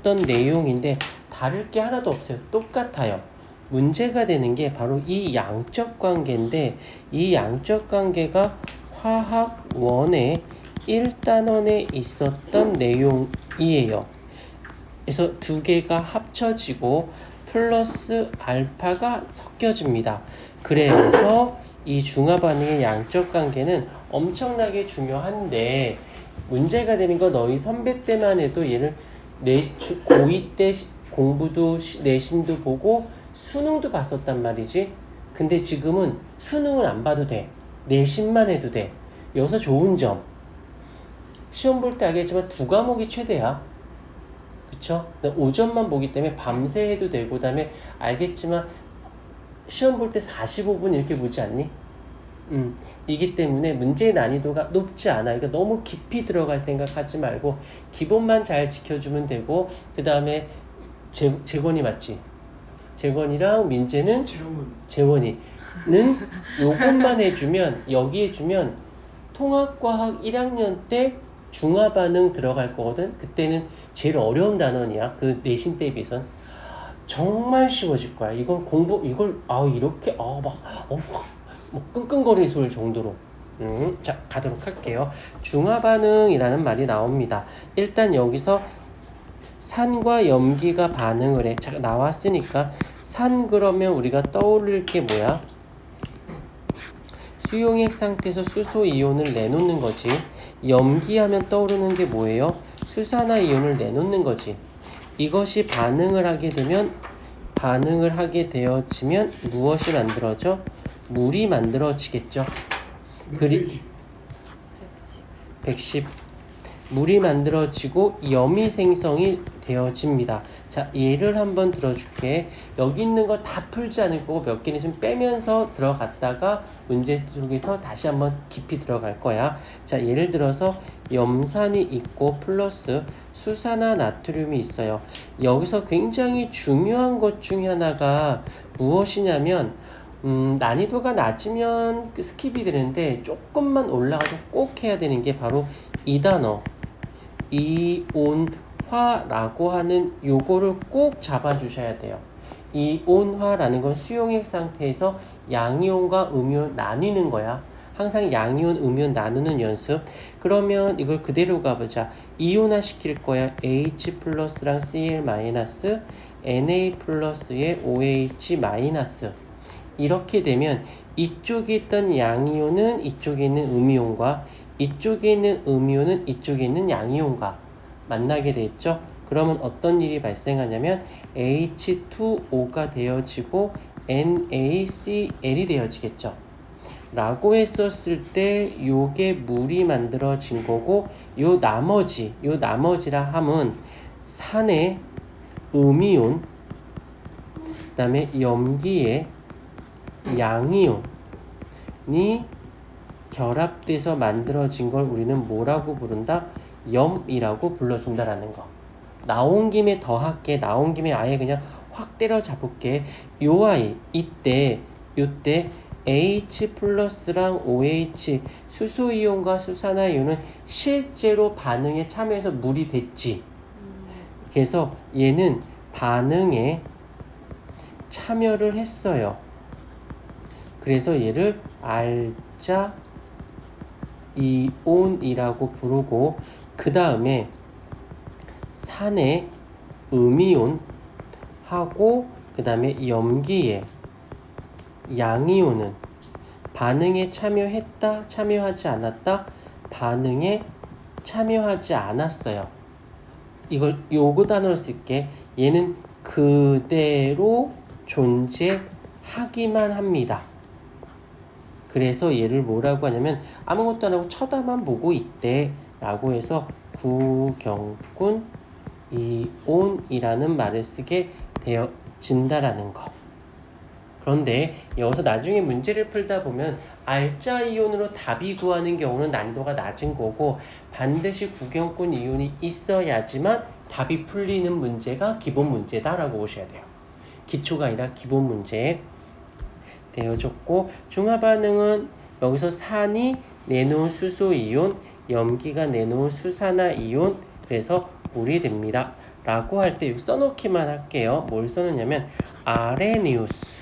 있었던 내용인데 다를 게 하나도 없어요. 똑같아요. 문제가 되는 게 바로 이 양적 관계인데 이 양적 관계가 화학 원의 1단원에 있었던 내용이에요. 그래서 두 개가 합쳐지고 플러스 알파가 섞여집니다. 그래서 이 중화 반응의 양적 관계는 엄청나게 중요한데 문제가 되는 거 너희 선배 때만 해도 얘를 고2 때 공부도 내신도 보고 수능도 봤었단 말이지. 근데 지금은 수능은 안 봐도 돼. 내신만 해도 돼. 여기서 좋은 점. 시험 볼 때 알겠지만 두 과목이 최대야. 그쵸? 5점만 보기 때문에 밤새 해도 되고, 그 다음에 알겠지만 시험 볼 때 45분 이렇게 보지 않니? 이기 때문에 문제의 난이도가 높지 않아. 그러니까 너무 깊이 들어갈 생각하지 말고 기본만 잘 지켜주면 되고, 그 다음에 재권이 맞지? 재권이랑 민재는 재원이는 요것만 해주면 여기에 주면 통합과학 1학년 때 중화반응 들어갈 거거든. 그때는 제일 어려운 단원이야. 그 내신 대에 비해선 정말 쉬워질 거야. 이건 이렇게 뭐 끙끙거리는 소리 정도로. 자, 가도록 할게요. 중화반응이라는 말이 나옵니다. 일단 여기서 산과 염기가 반응을 해. 자, 나왔으니까 산 그러면 우리가 떠올릴 게 뭐야? 수용액 상태에서 수소 이온을 내놓는 거지. 염기하면 떠오르는 게 뭐예요? 수산화 이온을 내놓는 거지. 이것이 반응을 하게 되어지면 무엇이 만들어져? 물이 만들어지겠죠. 110. 물이 만들어지고 염이 생성이 되어집니다. 자, 예를 한번 들어줄게. 여기 있는 거 다 풀지 않을 거고 몇 개는 좀 빼면서 들어갔다가 문제 속에서 다시 한번 깊이 들어갈 거야. 자, 예를 들어서 염산이 있고 플러스 수산화 나트륨이 있어요. 여기서 굉장히 중요한 것 중에 하나가 무엇이냐면 난이도가 낮으면 스킵이 되는데 조금만 올라가서 꼭 해야 되는 게 바로 이 단어 이온화라고 하는 요거를 꼭 잡아주셔야 돼요. 이온화라는 건 수용액 상태에서 양이온과 음이온 나뉘는 거야. 항상 양이온, 음이온 나누는 연습. 그러면 이걸 그대로 가보자. 이온화 시킬 거야. H 플러스랑 Cl 마이너스, Na 플러스에 OH 마이너스. 이렇게 되면 이쪽에 있던 양이온은 이쪽에 있는 음이온과 이쪽에 있는 음이온은 이쪽에 있는 양이온과 만나게 되겠죠. 그러면 어떤 일이 발생하냐면 H2O가 되어지고 NaCl이 되어지겠죠. 라고 했었을 때 요게 물이 만들어진 거고 요 나머지라 함은 산의 음이온 그 다음에 염기의 양이온이 결합돼서 만들어진 걸 우리는 뭐라고 부른다? 염이라고 불러준다라는 거. 나온 김에 더할게. 나온 김에 아예 그냥 확 때려잡을게. 요 아이 요때 H 플러스랑 OH 수소이온과 수산화이온은 실제로 반응에 참여해서 물이 됐지. 그래서 얘는 반응에 참여를 했어요. 그래서 얘를 알자 이온이라고 부르고 그 다음에 산의 음이온하고 그 다음에 염기의 양이온은 반응에 참여했다? 참여하지 않았다? 반응에 참여하지 않았어요. 요거 단어를 쓸게. 얘는 그대로 존재하기만 합니다. 그래서 얘를 뭐라고 하냐면 아무것도 안 하고 쳐다만 보고 있대 라고 해서 구경꾼 이온이라는 말을 쓰게 되어진다라는 거. 그런데 여기서 나중에 문제를 풀다 보면 알자 이온으로 답이 구하는 경우는 난이도가 낮은 거고 반드시 구경꾼 이온이 있어야지만 답이 풀리는 문제가 기본 문제다라고 보셔야 돼요. 기초가 아니라 기본 문제 되어졌고 중화 반응은 여기서 산이 내놓은 수소 이온, 염기가 내놓은 수산화 이온, 그래서 물이 됩니다. 라고 할 때 써놓기만 할게요. 뭘 써놓냐면 아레니우스의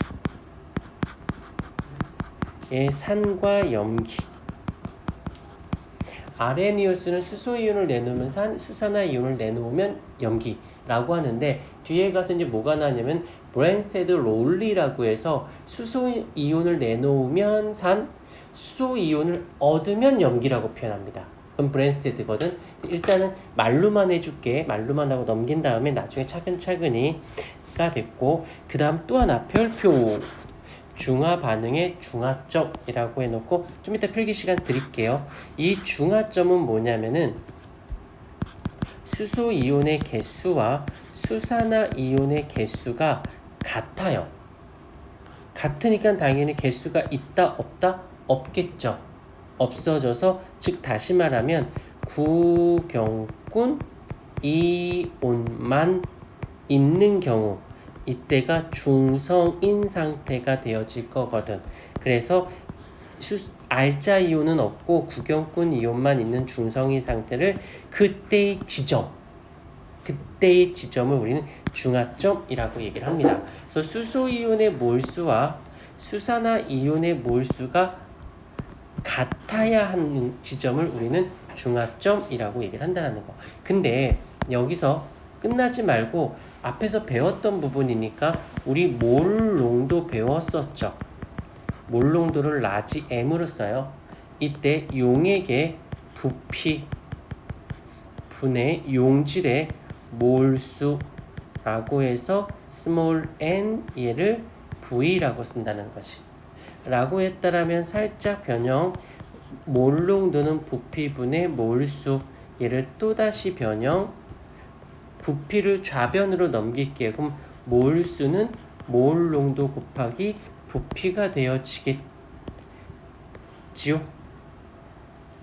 산과 염기. 아레니우스는 수소이온을 내놓으면 산, 수산화이온을 내놓으면 염기라고 하는데 뒤에 가서 이제 뭐가 나냐면 브랜스테드 롤리라고 해서 수소이온을 내놓으면 산, 수소이온을 얻으면 염기라고 표현합니다. 그럼 브랜스테드거든. 일단은 말로만 해줄게. 말로만 하고 넘긴 다음에 나중에 차근차근히가 됐고, 그 다음 또 하나 별표. 중화 반응의 중화점이라고 해놓고 좀 이따 필기 시간 드릴게요. 이 중화점은 뭐냐면은 수소 이온의 개수와 수산화 이온의 개수가 같아요. 같으니까 당연히 개수가 있다 없다? 없겠죠. 없어져서 즉 다시 말하면 구경꾼 이온만 있는 경우 이때가 중성인 상태가 되어질 거거든. 그래서 알자 이온은 없고 구경꾼 이온만 있는 중성인 상태를 그때의 지점을 우리는 중화점이라고 얘기를 합니다. 그래서 수소 이온의 몰수와 수산화 이온의 몰수가 같아야 하는 지점을 우리는 중화점이라고 얘기를 한다는 거. 근데 여기서 끝나지 말고 앞에서 배웠던 부분이니까 우리 몰농도 배웠었죠. 몰농도를 라지 M으로 써요. 이때 용액의 부피 분의 용질의 몰수라고 해서 스몰 n 얘를 V라고 쓴다는 거지. 라고 했다라면 살짝 변형 몰농도는 부피분의 몰수 얘를 또다시 변형 부피를 좌변으로 넘길게요. 그럼 몰수는 몰농도 곱하기 부피가 되어지겠지요.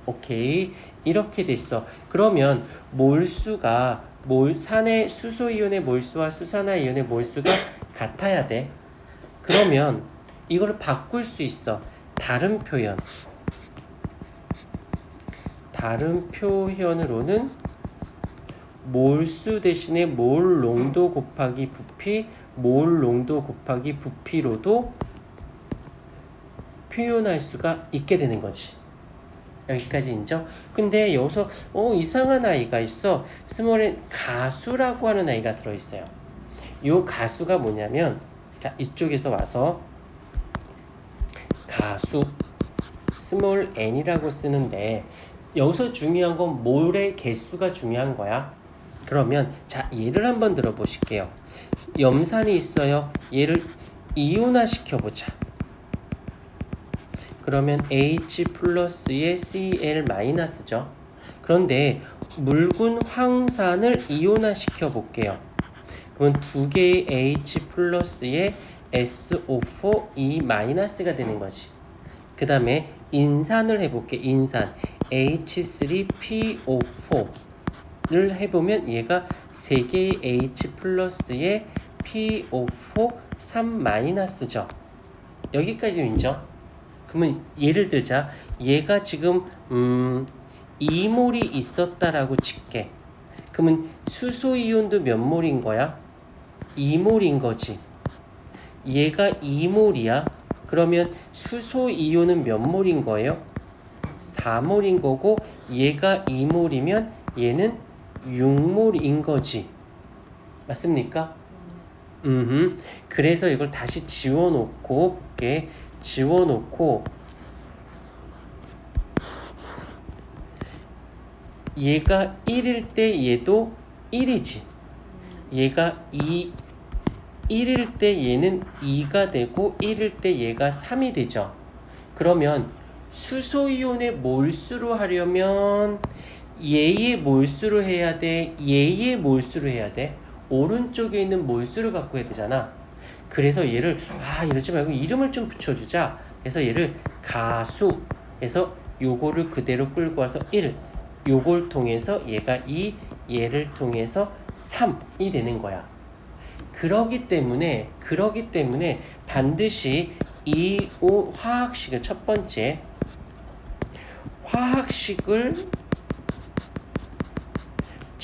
오케이. 이렇게 돼 있어. 그러면 몰수가 산의 수소이온의 몰수와 수산화이온의 몰수가 같아야 돼. 그러면 이거를 바꿀 수 있어. 다른 표현으로는 몰수 대신에 몰농도 곱하기 부피, 몰농도 곱하기 부피로도 표현할 수가 있게 되는 거지. 여기까지 인정? 근데 여기서 이상한 아이가 있어. 스몰엔 가수라고 하는 아이가 들어있어요. 요 가수가 뭐냐면 자 이쪽에서 와서 가수 스몰 n이라고 쓰는데 여기서 중요한 건 몰의 개수가 중요한 거야. 그러면 자 얘를 한번 들어보실게요. 염산이 있어요. 얘를 이온화 시켜보자. 그러면 H 플러스에 Cl 마이너스죠. 그런데 묽은 황산을 이온화 시켜볼게요. 그러면 두 개의 H 플러스에 SO4 E 마이너스가 되는 거지. 그 다음에 인산을 해볼게. 인산 H3PO4를 해보면 얘가 3개의 H 플러스에 PO4 3 마이너스죠. 여기까지 인정? 그러면 예를 들자. 얘가 지금 2몰이 있었다라고 칠게. 그러면 수소이온도 몇 몰인 거야? 2몰인 거지. 얘가 2몰이야. 그러면 수소이온은 몇 몰인 거예요? 4몰인 거고 얘가 2몰이면 얘는 6몰인 거지. 맞습니까? 그래서 이걸 다시 지워놓고 볼게. 지워놓고 얘가 1일 때 얘도 1이지. 얘가 1일 때 얘는 2가 되고 1일 때 얘가 3이 되죠. 그러면 수소이온의 몰수로 하려면 얘의 몰수로 해야 돼? 얘의 몰수로 해야 돼? 오른쪽에 있는 몰수를 갖고 해야 되잖아. 그래서 얘를 이러지 말고 이름을 좀 붙여주자. 그래서 얘를 가수에서 요거를 그대로 끌고 와서 1 요걸 통해서 얘가 2 얘를 통해서 3이 되는 거야. 그러기 때문에 반드시 이 화학식을 첫 번째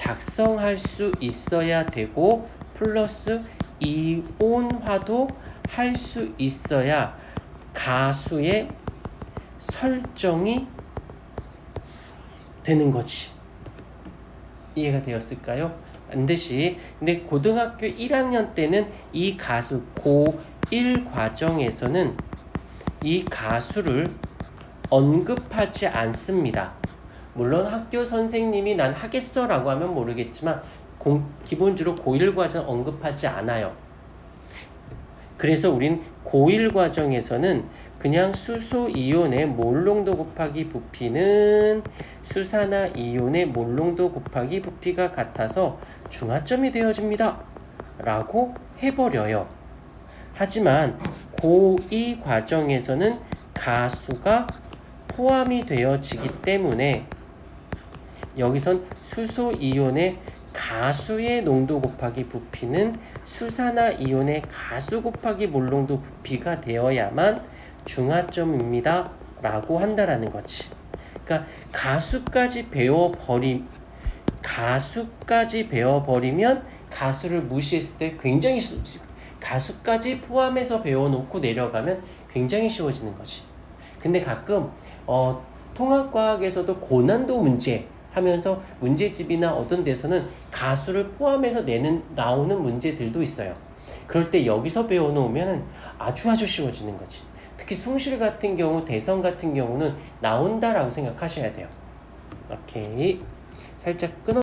작성할 수 있어야 되고 플러스 이온화도 할 수 있어야 가수의 설정이 되는 거지. 이해가 되었을까요? 반드시. 근데 고등학교 1학년 때는 이 가수 고1 과정에서는 이 가수를 언급하지 않습니다. 물론 학교 선생님이 난 하겠어 라고 하면 모르겠지만 기본적으로 고1 과정 언급하지 않아요. 그래서 우린 고1 과정에서는 그냥 수소 이온의 몰 농도 곱하기 부피는 수산화 이온의 몰 농도 곱하기 부피가 같아서 중하점이 되어집니다 라고 해버려요. 하지만 고2 과정에서는 가수가 포함이 되어지기 때문에 여기선 수소 이온의 가수의 농도 곱하기 부피는 수산화 이온의 가수 곱하기 몰 농도 부피가 되어야만 중하점입니다 라고 한다라는 거지. 그러니까 가수까지 배워버리면 가수를 무시했을 때 굉장히 가수까지 포함해서 배워놓고 내려가면 굉장히 쉬워지는 거지. 근데 가끔 통합과학에서도 고난도 문제 하면서 문제집이나 어떤 데서는 가수를 포함해서 나오는 문제들도 있어요. 그럴 때 여기서 배워놓으면 아주 쉬워지는 거지. 특히 숭실 같은 경우, 대성 같은 경우는 나온다라고 생각하셔야 돼요. 오케이. 살짝 끊어.